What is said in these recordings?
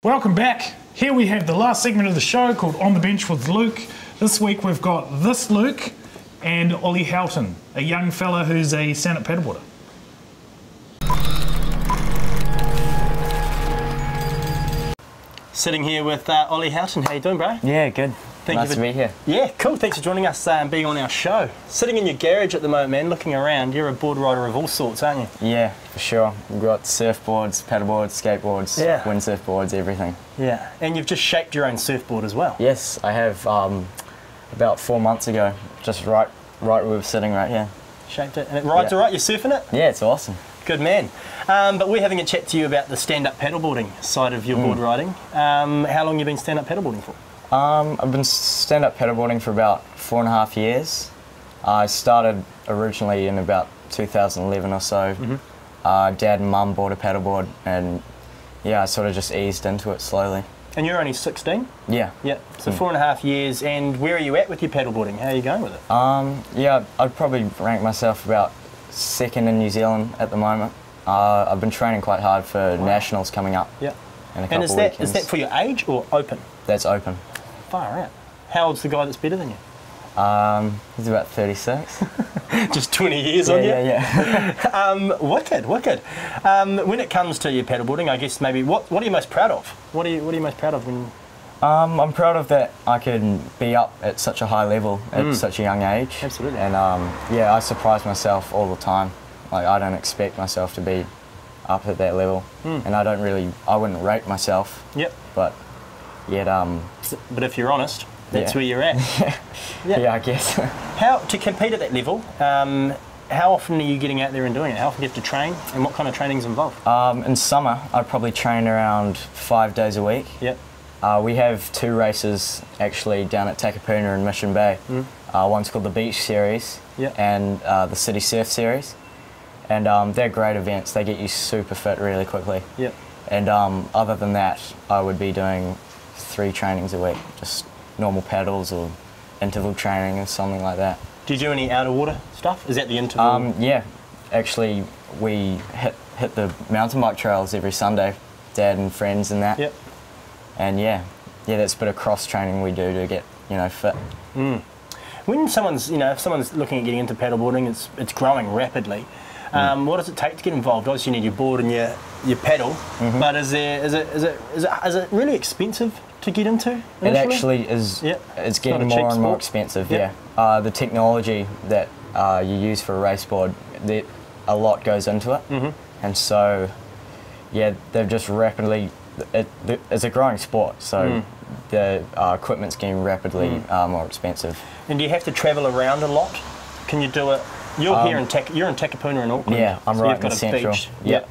Welcome back. Here we have the last segment of the show called On the Bench with Luke. This week we've got this Luke and Ollie Houghton, a young fella who's a stand-up paddleboarder. Sitting here with Ollie Houghton. How you doing, bro? Yeah, good. Nice to be here. Yeah, cool. Thanks for joining us and being on our show. Sitting in your garage at the moment, man, looking around. You're a board rider of all sorts, aren't you? Yeah, for sure. We've got surfboards, paddleboards, skateboards, windsurfboards, everything. Yeah, and you've just shaped your own surfboard as well. Yes, I have about 4 months ago, just right where we were sitting right here. Shaped it, and it rides all right? You're surfing it? Yeah, it's awesome. Good man. But we're having a chat to you about the stand-up paddleboarding side of your board riding. How long have you been stand-up paddleboarding for? I've been stand-up paddleboarding for about 4.5 years. I started originally in about 2011 or so. Dad and Mum bought a paddleboard, and yeah, I sort of just eased into it slowly. And you're only 16? Yeah. Yeah, so 4.5 years, and where are you at with your paddleboarding? How are you going with it? Yeah, I'd probably rank myself about second in New Zealand at the moment. I've been training quite hard for nationals coming up. Yeah. In a couple of weekends. Is that for your age or open? That's open. Far out. How old's the guy that's better than you? He's about 36. Just 20 years on you? Yeah. Wicked. When it comes to your paddleboarding, I guess maybe what are you most proud of? What are you most proud of when? I'm proud of that I can be up at such a high level at such a young age. Absolutely. And yeah, I surprise myself all the time. Like, I don't expect myself to be up at that level, and I wouldn't rate myself. Yep. But yet, but if you're honest, that's where you're at. Yeah, I guess. How to compete at that level? How often are you getting out there and doing it? How often do you have to train, and what kind of training's involved? In summer, I probably train around 5 days a week. Yep. We have 2 races actually down at Takapuna in Mission Bay. One's called the Beach Series and the City Surf Series. And they're great events. They get you super fit really quickly. Yep. And other than that, I would be doing 3 trainings a week, just normal paddles or interval training or something like that. Do you do any out of water stuff? Is that the interval? Yeah, actually we hit the mountain bike trails every Sunday, Dad and friends and that. Yep. And yeah, that's a bit of cross training we do to get fit. When someone's if someone's looking at getting into paddleboarding, it's growing rapidly. What does it take to get involved? Obviously, you need your board and your paddle, but is it really expensive to get into initially? It actually is. Yep. It's getting more and more expensive. Yep. Yeah. The technology that you use for a race board, a lot goes into it, and so yeah, they've just rapidly. It's a growing sport, so the equipment's getting rapidly more expensive. And do you have to travel around a lot? Can you do it? You're here you're in Takapuna in Auckland. Yeah, I'm right in the central. Beach. Yep.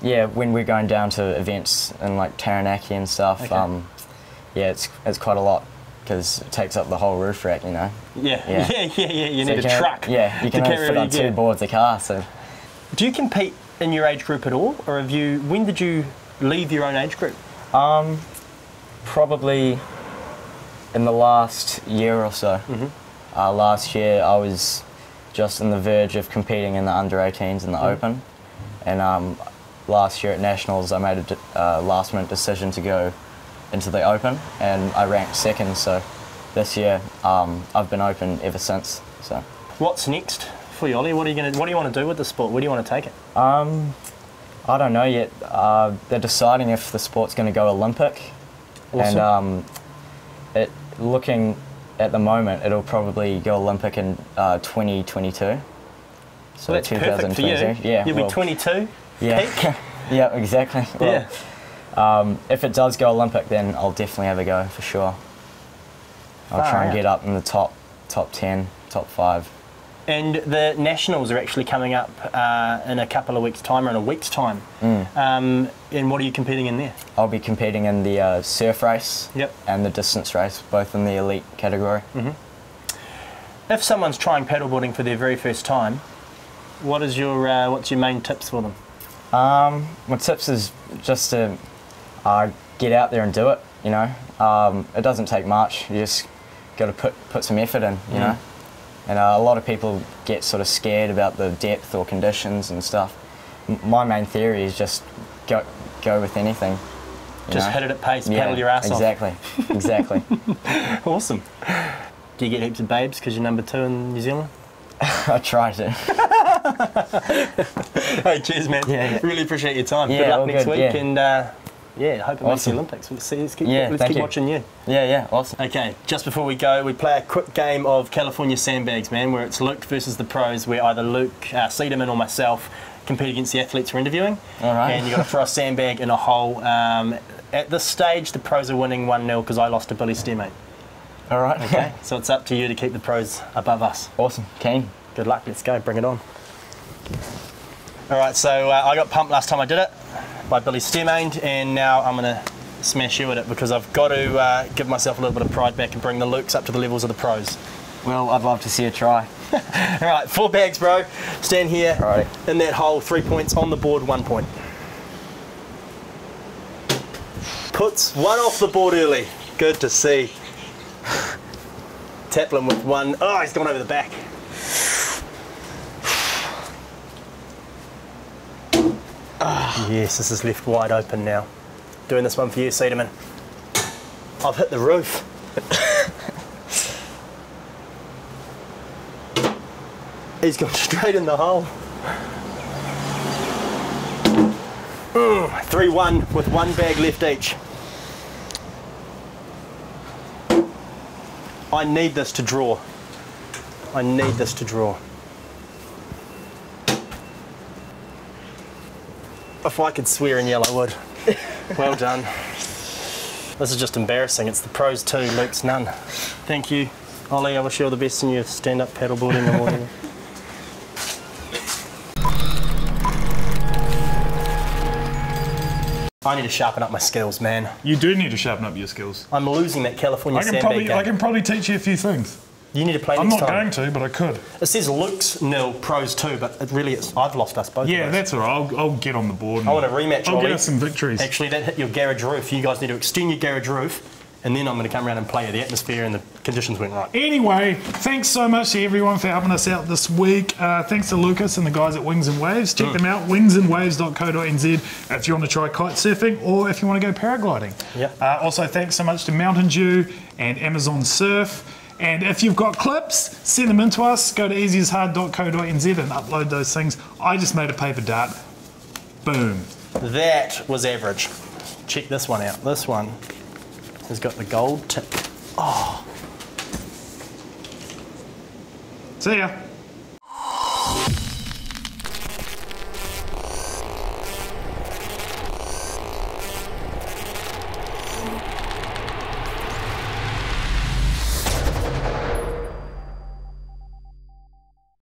Yeah, when we're going down to events in like Taranaki and stuff, yeah, it's quite a lot because it takes up the whole roof rack, Yeah. You need a truck. Yeah, you can only fit on 2 boards a car. So, do you compete in your age group at all, or have you? When did you leave your own age group? Probably in the last year or so. Last year I was just on the verge of competing in the under-18s in the Open, and last year at Nationals I made a last-minute decision to go into the Open, and I ranked 2nd. So this year I've been Open ever since. So what's next for you, Ollie? What do you want to do with the sport? Where do you want to take it? I don't know yet. They're deciding if the sport's going to go Olympic, and looking at the moment, it'll probably go Olympic in 2022. So that's perfect for you. Yeah, you'll be 22. Yeah, peak. Yeah, exactly. Well, if it does go Olympic, then I'll definitely have a go for sure. I'll try and get up in the top 10, top 5. And the Nationals are actually coming up in a couple of weeks' time, or in a week's time. And what are you competing in there? I'll be competing in the surf race and the distance race, both in the elite category. If someone's trying paddleboarding for their very first time, what's your main tips for them? My tips is just to get out there and do it. It doesn't take much. You just got to put some effort in. You know. And a lot of people get sort of scared about the depth or conditions and stuff. My main theory is just go with anything. Just hit it at pace, paddle your ass exactly. off. Exactly. Awesome. Do you get heaps of babes because you're number 2 in New Zealand? I try to. Hey, cheers, man. Yeah. Really appreciate your time. Yeah, good luck all next good, week, and hope it makes the Awesome. Olympics. Let's keep thank you. watching you. Yeah, awesome. Okay, just before we go, we play a quick game of California Sandbags, man, where it's Luke versus the pros, where either Luke, Cederman, or myself compete against the athletes we're interviewing. All right. And you've got to throw a sandbag in a hole. At this stage, the pros are winning 1-0 because I lost to Billy Stearmate. All right. Okay, so it's up to you to keep the pros above us. Awesome. Keen. Good luck, let's go, bring it on. All right, so I got pumped last time I did it by Billy Stearmate, and now I'm gonna smash you at it because I've got to give myself a little bit of pride back and bring the Lukes up to the levels of the pros. Well, I'd love to see a try. All right, 4 bags, bro. Stand here Alrighty. in that hole, 3 points on the board, 1 point. Puts 1 off the board early. Good to see. Taplin with 1. Oh, he's gone over the back. Yes, this is left wide open now. Doing this one for you, Cederman. I've hit the roof. He's gone straight in the hole. 3-1 with 1 bag left each. I need this to draw. I need this to draw. If I could swear and yell, I would. Well done. This is just embarrassing. It's the pros 2, Luke's none. Thank you. Ollie, I wish you all the best in your stand-up paddleboarding or whatever. I need to sharpen up my skills, man. You do need to sharpen up your skills. I'm losing that California I sandbag game. can probably teach you a few things. You need to play I'm next not time. going to, but I could. It says Luke's 0, pros 2, but it really is. I've lost us both. Yeah, of us. that's all right. I'll get on the board. I want a rematch, I'll Ollie. get us some victories. Actually, that hit your garage roof. You guys need to extend your garage roof, and then I'm going to come around and play you. The atmosphere and the conditions went right. Anyway, thanks so much to everyone for helping us out this week. Thanks to Lucas and the guys at Wings and Waves. Check them out, wingsandwaves.co.nz if you want to try kite surfing or if you want to go paragliding. Yep. Also, thanks so much to Mountain Dew and Amazon Surf. And if you've got clips, send them in to us. Go to easyashard.co.nz and upload those things. I just made a paper dart. Boom. That was average. Check this one out. This one has got the gold tip. Oh. See ya.